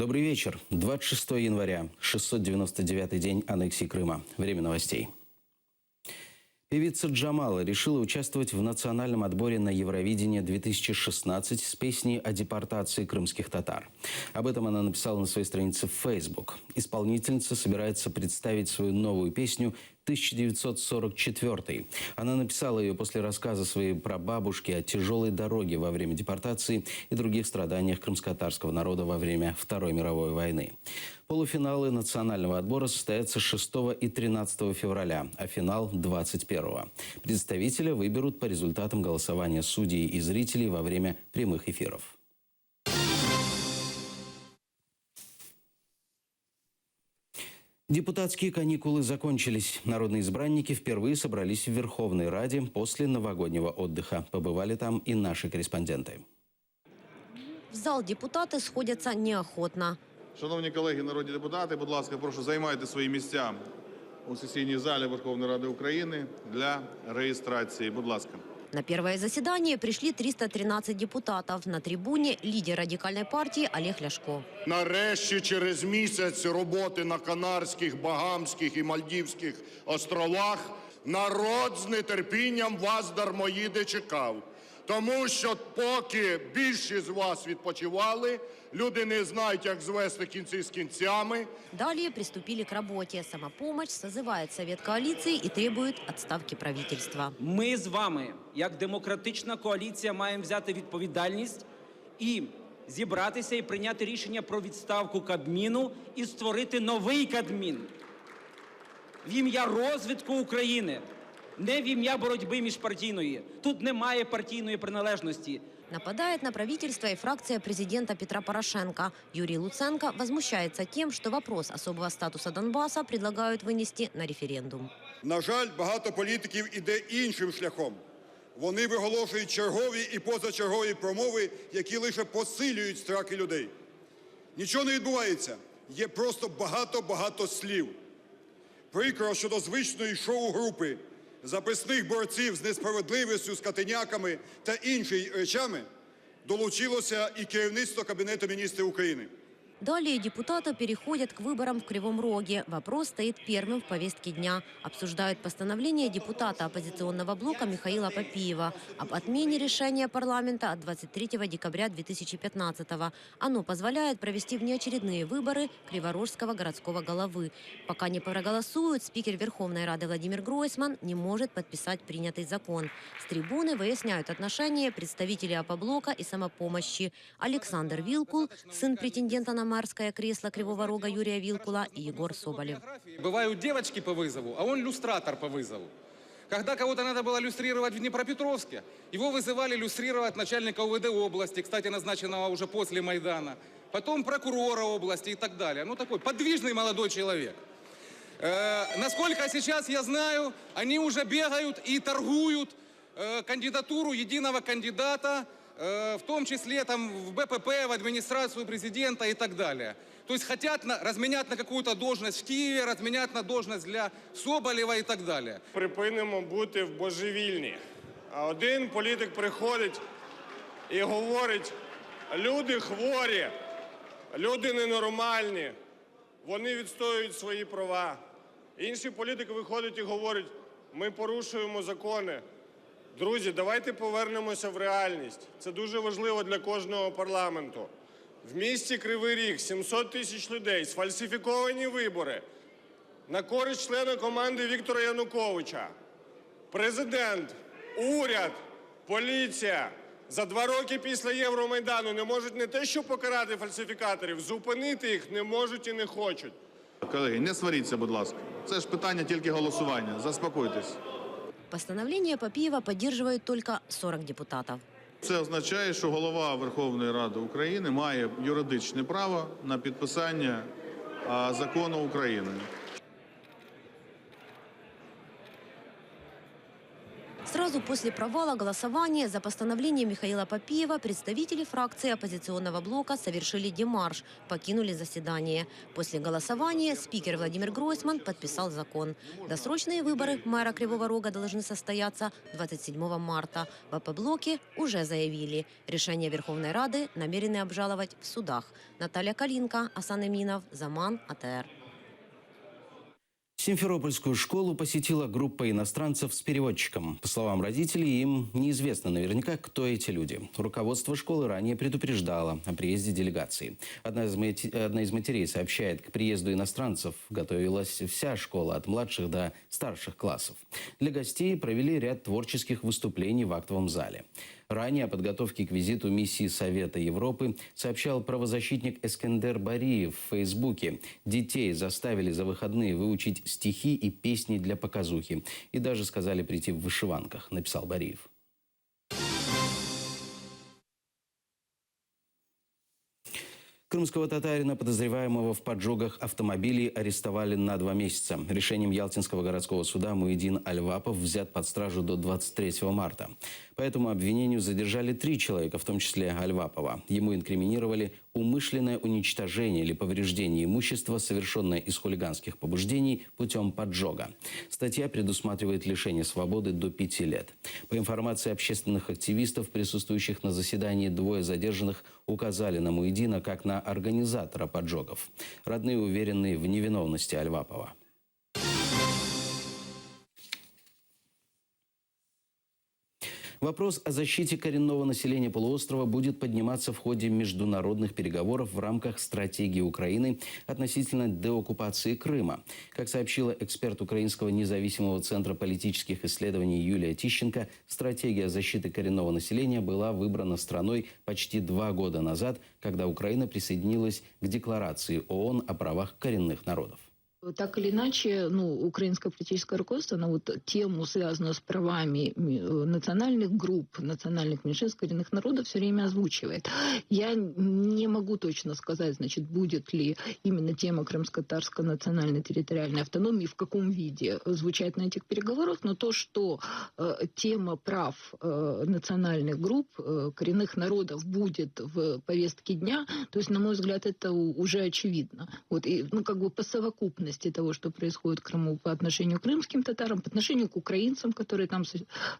Добрый вечер. 26 января, 699-й день аннексии Крыма. Время новостей. Певица Джамала решила участвовать в национальном отборе на Евровидение 2016 с песней о депортации крымских татар. Об этом она написала на своей странице в Facebook. Исполнительница собирается представить свою новую песню 1944. Она написала ее после рассказа своей прабабушки о тяжелой дороге во время депортации и других страданиях крымско-татарского народа во время Второй мировой войны. Полуфиналы национального отбора состоятся 6 и 13 февраля, а финал – 21-го. Представителя выберут по результатам голосования судей и зрителей во время прямых эфиров. Депутатские каникулы закончились. Народные избранники впервые собрались в Верховной Раде после новогоднего отдыха. Побывали там и наши корреспонденты. В зал депутаты сходятся неохотно. Шановні колеги, народні депутати, будь ласка, прошу займайте свої місця у сесійній залі Верховної Ради України для реєстрації. Будь ласка. На первое заседание пришли 313 депутатов. На трибуне лидер радикальной партии Олег Ляшко. Нарешті, через місяць роботи на Канарських, Багамських і Мальдівських островах, народ з нетерпінням вас дармоїде чекав. Тому що поки більшість з вас відпочивали, люди не знають, як звести кінці з кінцями. Далее приступили к работе. Самопомощь созывает Совет коалиции и требует отставки правительства. Ми з вами, як демократична коаліція, маємо взяти відповідальність і зібратися і прийняти рішення про відставку Кабміну і створити новий Кабмін в ім'я розвитку України, не в ім'я боротьби міжпартійної. Тут немає партійної приналежності. Нападает на правительство и фракция президента Петра Порошенко. Юрий Луценко возмущается тем, что вопрос особого статуса Донбасса предлагают вынести на референдум. На жаль, багато політиків іде іншим шляхом. Вони виголошують чергові і позачергові промови, які лише посилюють страхи людей. Нічого не відбувається. Є просто багато слів. Прикро, що до звичної шоу-групи записних борців з несправедливістю, з катеняками та іншими речами долучилося і керівництво Кабінету міністрів України. Далее депутаты переходят к выборам в Кривом Роге. Вопрос стоит первым в повестке дня. Обсуждают постановление депутата оппозиционного блока Михаила Папиева об отмене решения парламента от 23 декабря 2015-го. Оно позволяет провести внеочередные выборы Криворожского городского головы. Пока не проголосуют, спикер Верховной Рады Владимир Гройсман не может подписать принятый закон. С трибуны выясняют отношения представители Опоблока и самопомощи. Александр Вилкул, сын претендента на марское кресло Кривого Рога Юрия Вилкула, и Егор Соболев. Бывают девочки по вызову, а он люстратор по вызову. Когда кого-то надо было люстрировать в Днепропетровске, его вызывали люстрировать начальника УВД области, кстати, назначенного уже после Майдана, потом прокурора области и так далее. Ну, такой подвижный молодой человек. Насколько сейчас я знаю, они уже бегают и торгуют кандидатуру единого кандидата, в том числе там, в БПП, в администрацию президента и так далее. То есть хотят разменять на какую-то должность в Киеве, разменять на должность для Соболева и так далее. Припинимо бути в божевільні. А один політик приходить і говорить, люди хворі, люди ненормальні, вони відстоюють свої права. Інший політик виходить і говорить, ми порушуємо закони. Друзі, давайте повернемося в реальність. Це дуже важливо для кожного парламенту. В місті Кривий Ріг 700 тисяч людей, сфальсифіковані вибори на користь члена команди Віктора Януковича. Президент, уряд, поліція за 2 роки після Євромайдану не можуть не те, що покарати фальсифікаторів, зупинити їх не можуть і не хочуть. Колеги, не сваріться, будь ласка. Це ж питання тільки голосування. Заспокойтесь. Постановление Папиева поддерживают только 40 депутатов. Це означає, що голова Верховної Ради України має юридичне право на підписання закону України. Сразу Сразу после провала голосования за постановление Михаила Папиева представители фракции оппозиционного блока совершили демарш, покинули заседание. После голосования спикер Владимир Гройсман подписал закон. Досрочные выборы мэра Кривого Рога должны состояться 27 марта. В АП-блоке уже заявили, решение Верховной Рады намерены обжаловать в судах. Наталья Калинка, Асан Эминов, Заман, АТР. Симферопольскую школу посетила группа иностранцев с переводчиком. По словам родителей, им неизвестно наверняка, кто эти люди. Руководство школы ранее предупреждало о приезде делегации. Одна из матерей сообщает, к приезду иностранцев готовилась вся школа от младших до старших классов. Для гостей провели ряд творческих выступлений в актовом зале. Ранее о подготовке к визиту миссии Совета Европы сообщал правозащитник Эскендер Бариев в Фейсбуке. Детей заставили за выходные выучить стихи и песни для показухи. И даже сказали прийти в вышиванках, написал Бариев. Крымского татарина, подозреваемого в поджогах автомобилей, арестовали на 2 месяца. Решением Ялтинского городского суда Муидин Альвапов взят под стражу до 23 марта. По этому обвинению задержали 3 человека, в том числе Альвапова. Ему инкриминировали умышленное уничтожение или повреждение имущества, совершенное из хулиганских побуждений путем поджога. Статья предусматривает лишение свободы до 5 лет. По информации общественных активистов, присутствующих на заседании, 2 задержанных указали на Муидина как на организатора поджогов. Родные уверены в невиновности Альвапова. Вопрос о защите коренного населения полуострова будет подниматься в ходе международных переговоров в рамках стратегии Украины относительно деоккупации Крыма. Как сообщила эксперт Украинского независимого центра политических исследований Юлия Тищенко, стратегия защиты коренного населения была выбрана страной почти 2 года назад, когда Украина присоединилась к Декларации ООН о правах коренных народов. Так или иначе, украинское политическое руководство на тему, связанную с правами национальных групп, национальных меньшинств, коренных народов, все время озвучивает. Я не могу точно сказать, будет ли именно тема крымско-татарской национальной территориальной автономии, в каком виде звучать на этих переговорах, но то, что тема прав национальных групп, коренных народов будет в повестке дня, то есть, на мой взгляд, это уже очевидно. По совокупности того, что происходит в Крыму по отношению к крымским татарам, по отношению к украинцам, которые там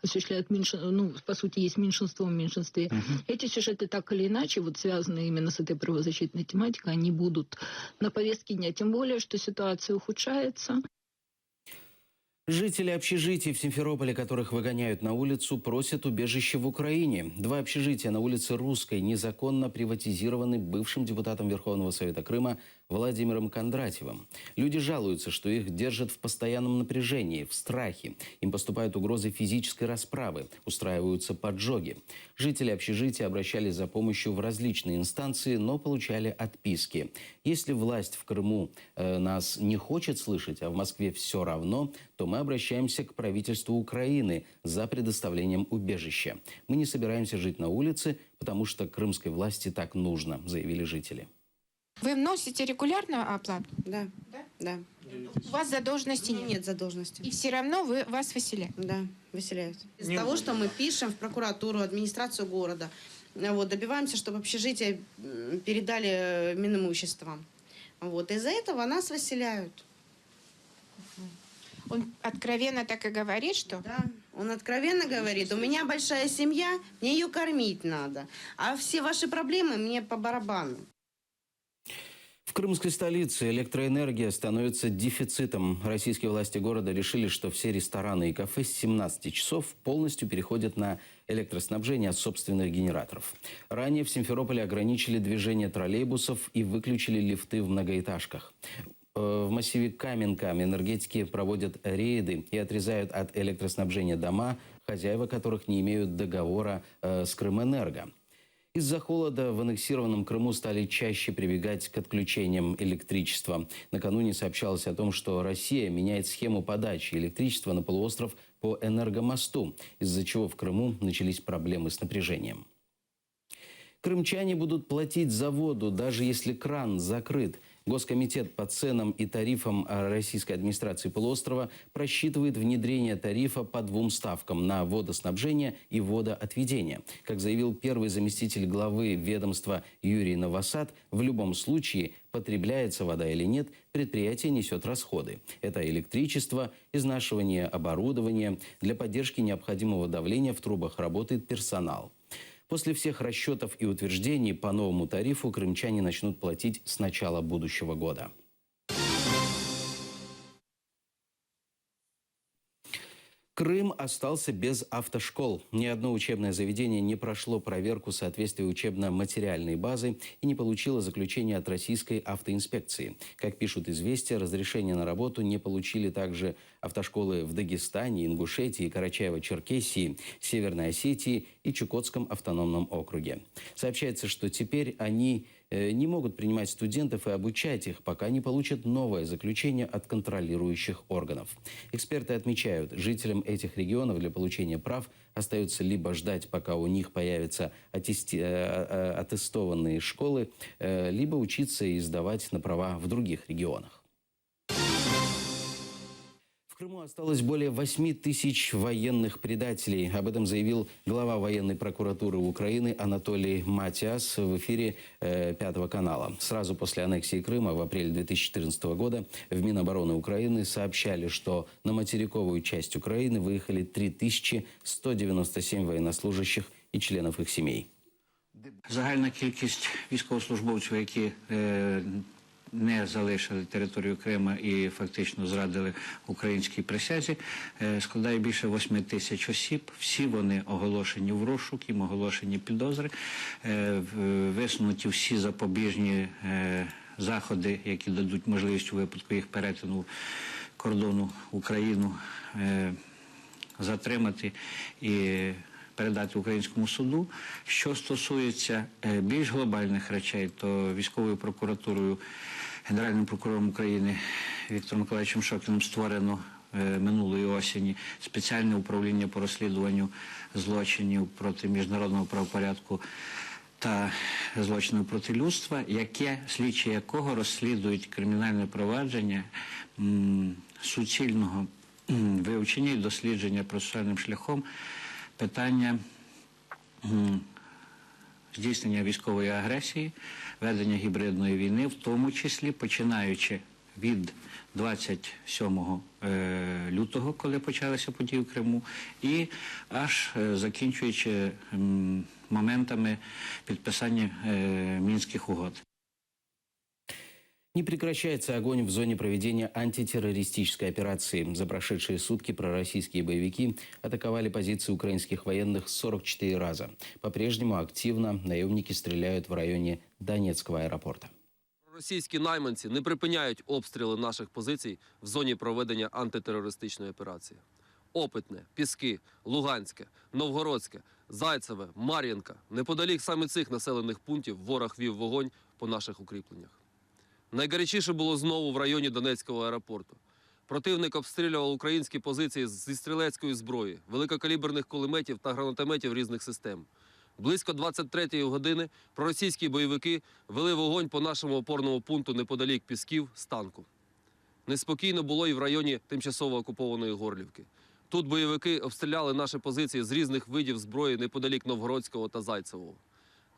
осуществляют по сути, есть меньшинство в меньшинстве. Эти сюжеты так или иначе, связанные именно с этой правозащитной тематикой, они будут на повестке дня. Тем более, что ситуация ухудшается. Жители общежитий в Симферополе, которых выгоняют на улицу, просят убежище в Украине. 2 общежития на улице Русской незаконно приватизированы бывшим депутатом Верховного Совета Крыма Владимиром Кондратьевым. Люди жалуются, что их держат в постоянном напряжении, в страхе. Им поступают угрозы физической расправы, устраиваются поджоги. Жители общежития обращались за помощью в различные инстанции, но получали отписки. Если власть в Крыму нас не хочет слышать, а в Москве все равно, то мы обращаемся к правительству Украины за предоставлением убежища. Мы не собираемся жить на улице, потому что крымской власти так нужно, заявили жители. Вы вносите регулярно оплату? Да. Да. У вас задолженности нет? Нет задолженности. И все равно вас выселяют? Да, выселяют. Из-за того, что мы пишем в прокуратуру, администрацию города, добиваемся, чтобы общежитие передали Минимущество. Из-за этого нас выселяют. Он откровенно так и говорит, что? Да, он откровенно говорит, у меня большая семья, мне ее кормить надо, а все ваши проблемы мне по барабану. В крымской столице электроэнергия становится дефицитом. Российские власти города решили, что все рестораны и кафе с 17 часов полностью переходят на электроснабжение от собственных генераторов. Ранее в Симферополе ограничили движение троллейбусов и выключили лифты в многоэтажках. В массиве Каменка энергетики проводят рейды и отрезают от электроснабжения дома, хозяева которых не имеют договора с Крымэнерго. Из-за холода в аннексированном Крыму стали чаще прибегать к отключениям электричества. Накануне сообщалось о том, что Россия меняет схему подачи электричества на полуостров по энергомосту, из-за чего в Крыму начались проблемы с напряжением. Крымчане будут платить за воду, даже если кран закрыт. Госкомитет по ценам и тарифам Российской администрации полуострова просчитывает внедрение тарифа по двум ставкам на водоснабжение и водоотведение. Как заявил первый заместитель главы ведомства Юрий Новосад, в любом случае, потребляется вода или нет, предприятие несет расходы. Это электричество, изнашивание оборудования. Для поддержки необходимого давления в трубах работает персонал. После всех расчетов и утверждений по новому тарифу крымчане начнут платить с начала будущего года. Крым остался без автошкол. Ни одно учебное заведение не прошло проверку соответствия учебно-материальной базы и не получило заключения от Российской автоинспекции. Как пишут «Известия», разрешение на работу не получили также автошколы в Дагестане, Ингушетии, Карачаево-Черкесии, Северной Осетии и Чукотском автономном округе. Сообщается, что теперь они не могут принимать студентов и обучать их, пока не получат новое заключение от контролирующих органов. Эксперты отмечают, жителям этих регионов для получения прав остается либо ждать, пока у них появятся аттестованные школы, либо учиться и сдавать на права в других регионах. В Крыму осталось более 8 тысяч военных предателей. Об этом заявил глава военной прокуратуры Украины Анатолий Матиас в эфире Пятого канала. Сразу после аннексии Крыма в апреле 2014 года в Минобороны Украины сообщали, что на материковую часть Украины выехали 3197 военнослужащих и членов их сімей. Загальна кількість військовослужбовців, які не залишили територію Криму і фактично зрадили українській присязі, складає більше 8 тисяч осіб. Всі вони оголошені в розшук, їм оголошені підозри, висунуті всі запобіжні заходи, які дадуть можливість у випадку їх перетину кордону Україну затримати і передати українському суду. Що стосується більш глобальних речей, то військовою прокуратурою, Генеральним прокурором України Віктором Миколаївичем Шокіним створено минулої осені спеціальне управління по розслідуванню злочинів проти міжнародного правопорядку та злочинів проти людства, слідчі якого розслідують кримінальне провадження суцільного вивчення і дослідження процесуальним шляхом питання здійснення військової агресії, ведення гібридної війни, в тому числі починаючи від 27 лютого, коли почалися події в Криму, і аж закінчуючи моментами підписання Мінських угод. Не прекращается огонь в зоне проведения антитеррористической операции. За прошедшие сутки пророссийские боевики атаковали позиции украинских военных 44 раза. По-прежнему активно наемники стреляют в районе Донецкого аэропорта. Російські найманці не припиняють обстріли наших позицій в зоні проведення антитерористичної операції. Опитне, Піски, Луганське, Новгородське, Зайцеве, Мар'їнка. Неподалік саме цих населених пунктів ворог вів вогонь по наших укріпленнях. Найгарячіше було знову в районі Донецького аеропорту. Противник обстрілював українські позиції зі стрілецької зброї, великокаліберних кулеметів та гранатометів різних систем. Близько 23-ї години проросійські бойовики вели вогонь по нашому опорному пункту неподалік Пісків з танку. Неспокійно було і в районі тимчасово окупованої Горлівки. Тут бойовики обстріляли наші позиції з різних видів зброї неподалік Новгородського та Зайцевого.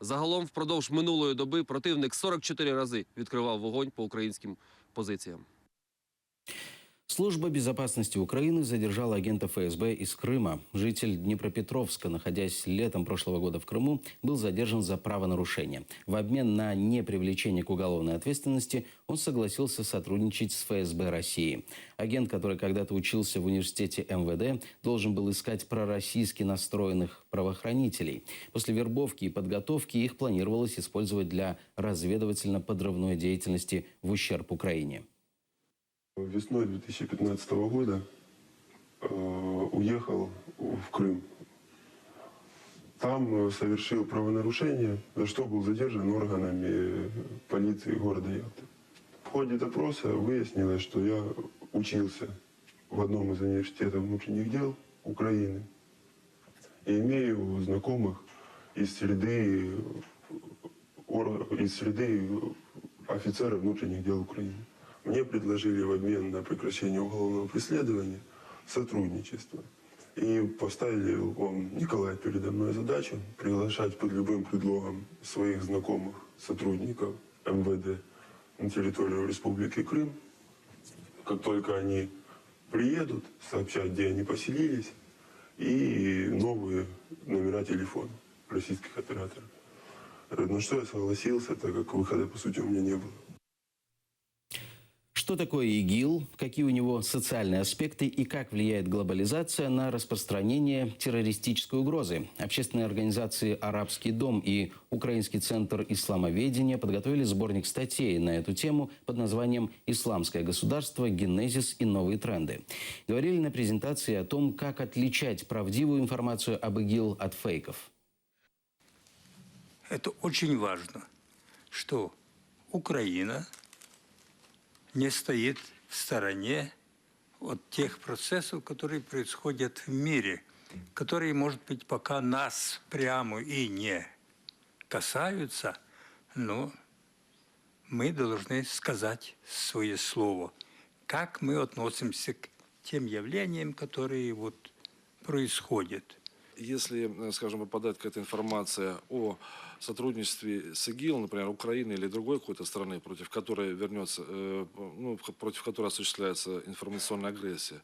Загалом впродовж минулої доби противник 44 рази відкривав вогонь по українським позиціям. Служба безопасности Украины задержала агента ФСБ из Крыма. Житель Днепропетровска, находясь летом прошлого года в Крыму, был задержан за правонарушение. В обмен на непривлечение к уголовной ответственности он согласился сотрудничать с ФСБ России. Агент, который когда-то учился в университете МВД, должен был искать пророссийски настроенных правоохранителей. После вербовки и подготовки их планировалось использовать для разведывательно-подрывной деятельности в ущерб Украине. Весной 2015 года уехал в Крым. Там совершил правонарушение, за что был задержан органами полиции города Ялты. В ходе допроса выяснилось, что я учился в одном из университетов внутренних дел Украины и имею знакомых из среды офицера внутренних дел Украины. Мне предложили в обмен на прекращение уголовного преследования сотрудничество. И поставили Николай передо мной задачу приглашать под любым предлогом своих знакомых сотрудников МВД на территорию Республики Крым. Как только они приедут, сообщать, где они поселились, и новые номера телефона российских операторов. На что я согласился, так как выхода, по сути, у меня не было. Что такое ИГИЛ, какие у него социальные аспекты и как влияет глобализация на распространение террористической угрозы? Общественные организации «Арабский дом» и Украинский центр исламоведения подготовили сборник статей на эту тему под названием «Исламское государство. Генезис и новые тренды». Говорили на презентации о том, как отличать правдивую информацию об ИГИЛ от фейков. Это очень важно, что Украина не стоит в стороне от тех процессов, которые происходят в мире, которые, может быть, пока нас прямо и не касаются, но мы должны сказать свое слово, как мы относимся к тем явлениям, которые вот происходят. Если, скажем, попадает какая-то информация о сотрудничестве с ИГИЛ, например, Украины или другой какой-то страны, против которой против которой осуществляется информационная агрессия,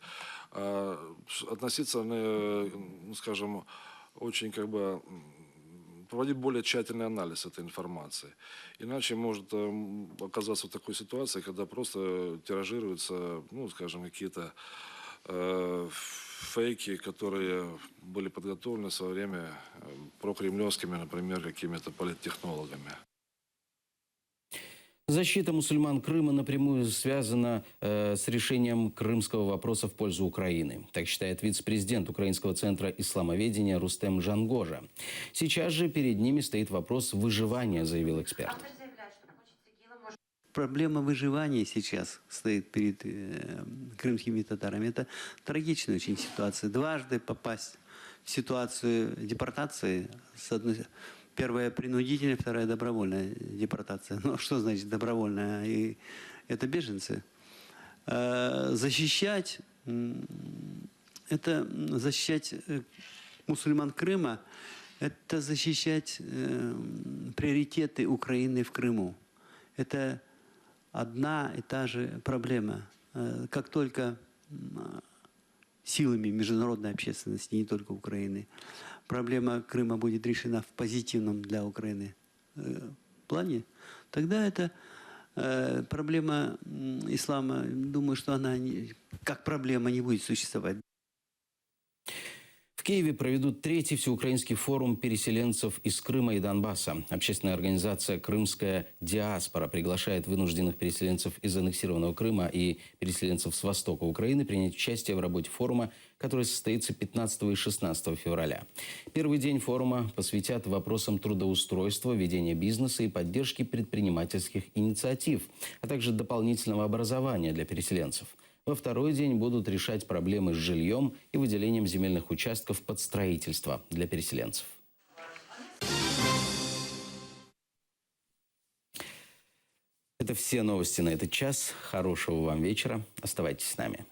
относиться, скажем, очень проводить более тщательный анализ этой информации. Иначе может оказаться в такой ситуации, когда просто тиражируются, скажем, какие-то фейки, которые были подготовлены в свое время прокремлевскими, например, какими-то политтехнологами. Защита мусульман Крыма напрямую связана с решением крымского вопроса в пользу Украины. Так считает вице-президент Украинского центра исламоведения Рустем Жангожа. Сейчас же перед ними стоит вопрос выживания, заявил эксперт. Проблема выживания сейчас стоит перед крымскими татарами. Это трагичная очень ситуация. Дважды попасть в ситуацию депортации. Первая принудительная, вторая добровольная депортация. Ну, что значит добровольная? И это беженцы. Защищать мусульман Крыма, это защищать приоритеты Украины в Крыму. Это одна и та же проблема. Как только силами международной общественности, не только Украины, проблема Крыма будет решена в позитивном для Украины плане, тогда эта проблема ислама, думаю, что она как проблема не будет существовать. В Киеве проведут третий всеукраинский форум переселенцев из Крыма и Донбасса. Общественная организация «Крымская диаспора» приглашает вынужденных переселенцев из аннексированного Крыма и переселенцев с востока Украины принять участие в работе форума, который состоится 15 и 16 февраля. Первый день форума посвятят вопросам трудоустройства, ведения бизнеса и поддержки предпринимательских инициатив, а также дополнительного образования для переселенцев. Во второй день будут решать проблемы с жильем и выделением земельных участков под строительство для переселенцев. Это все новости на этот час. Хорошего вам вечера. Оставайтесь с нами.